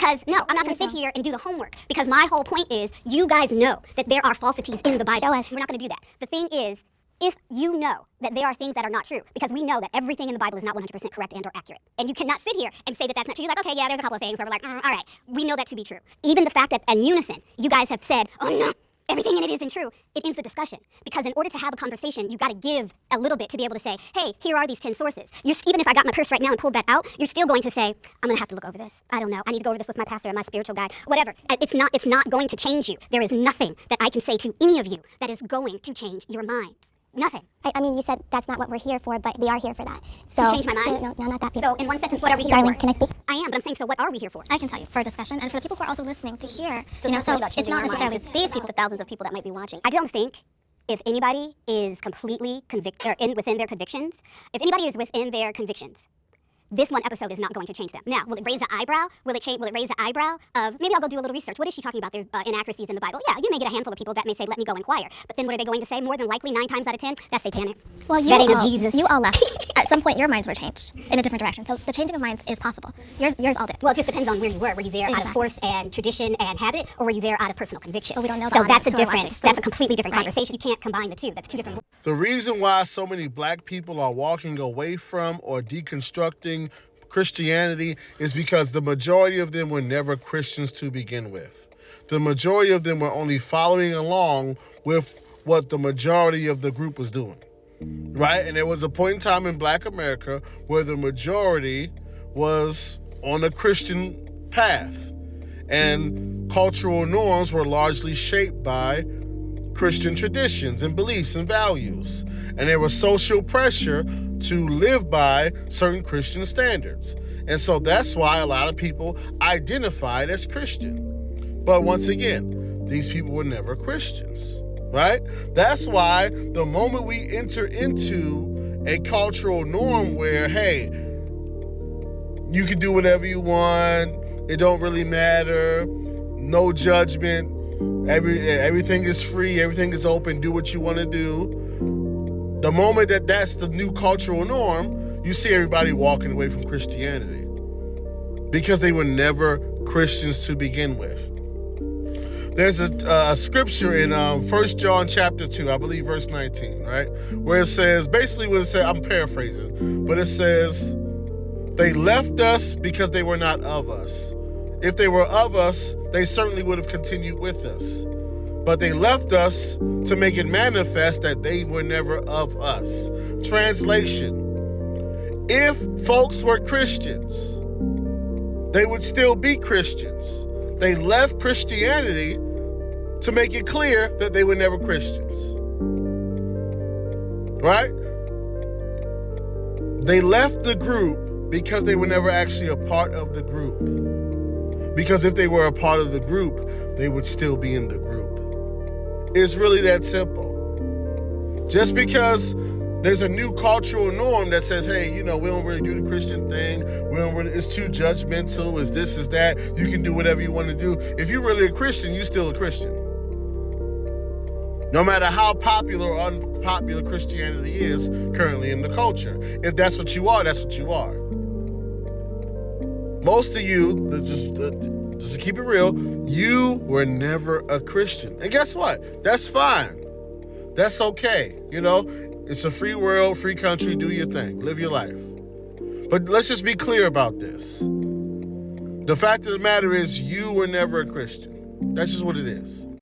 Because, no, I'm not going to sit here and do the homework. Because my whole point is, you guys know that there are falsities in the Bible. Show us. We're not going to do that. The thing is, if you know that there are things that are not true, because we know that everything in the Bible is not 100% correct and or accurate. And you cannot sit here and say that that's not true. You're like, okay, yeah, there's a couple of things where we're like, all right, we know that to be true. Even the fact that in unison, you guys have said, oh no, everything in it isn't true, it ends the discussion. Because in order to have a conversation, you got to give a little bit to be able to say, hey, here are these 10 sources. Even if I got my purse right now and pulled that out, you're still going to say, I'm going to have to look over this. I don't know. I need to go over this with my pastor and my spiritual guide, whatever. It's not going to change you. There is nothing that I can say to any of you that is going to change your minds. Nothing. I mean, you said that's not what we're here for, but we are here for that. So, to change my mind? No, not that. So in one sentence, what are we here Darling, for? can I speak? I am, but I'm saying, so what are we here for? I can tell you, for a discussion, and for the people who are also listening to hear, So it's not necessarily these people, the thousands of people that might be watching. I don't think if anybody is completely convicted or within their convictions, this one episode is not going to change them. Now, will it raise an eyebrow? Will it raise an eyebrow of, maybe I'll go do a little research. What is she talking about? There's inaccuracies in the Bible. Yeah, you may get a handful of people that may say, let me go inquire. But then what are they going to say? More than likely, 9 times out of 10, that's satanic. Well, that ain't Jesus. You all left. At some point, your minds were changed in a different direction. So the changing of minds is possible. Yours all did. Well, it just depends on where you were. Were you there out of force and tradition and habit, or were you there out of personal conviction? But we don't know So the that's a audience who are difference. watching. That's a completely different conversation. You can't combine the two. That's two different. The reason why so many black people are walking away from or deconstructing Christianity is because the majority of them were never Christians to begin with. The majority of them were only following along with what the majority of the group was doing, right? And there was a point in time in Black America where the majority was on a Christian path, and cultural norms were largely shaped by Christian traditions and beliefs and values. And there was social pressure to live by certain Christian standards. And so that's why a lot of people identified as Christian. But once again, these people were never Christians, right? That's why the moment we enter into a cultural norm where, hey, you can do whatever you want, it don't really matter, no judgment, everything is free, everything is open, do what you want to do. The moment that's the new cultural norm, you see everybody walking away from Christianity because they were never Christians to begin with. There's a scripture in 1 John chapter 2, I believe verse 19, right? Where it says, basically what it says, I'm paraphrasing, but it says, they left us because they were not of us. If they were of us, they certainly would have continued with us. But they left us to make it manifest that they were never of us. Translation: if folks were Christians, they would still be Christians. They left Christianity to make it clear that they were never Christians. Right? They left the group because they were never actually a part of the group. Because if they were a part of the group, they would still be in the group. It's really that simple. Just because there's a new cultural norm that says, hey, we don't really do the Christian thing. It's too judgmental. It's this, is that. You can do whatever you want to do. If you're really a Christian, you're still a Christian. No matter how popular or unpopular Christianity is currently in the culture. If that's what you are, that's what you are. Most of you, just to keep it real, you were never a Christian. And guess what? That's fine. That's okay. It's a free world, free country. Do your thing. Live your life. But let's just be clear about this. The fact of the matter is you were never a Christian. That's just what it is.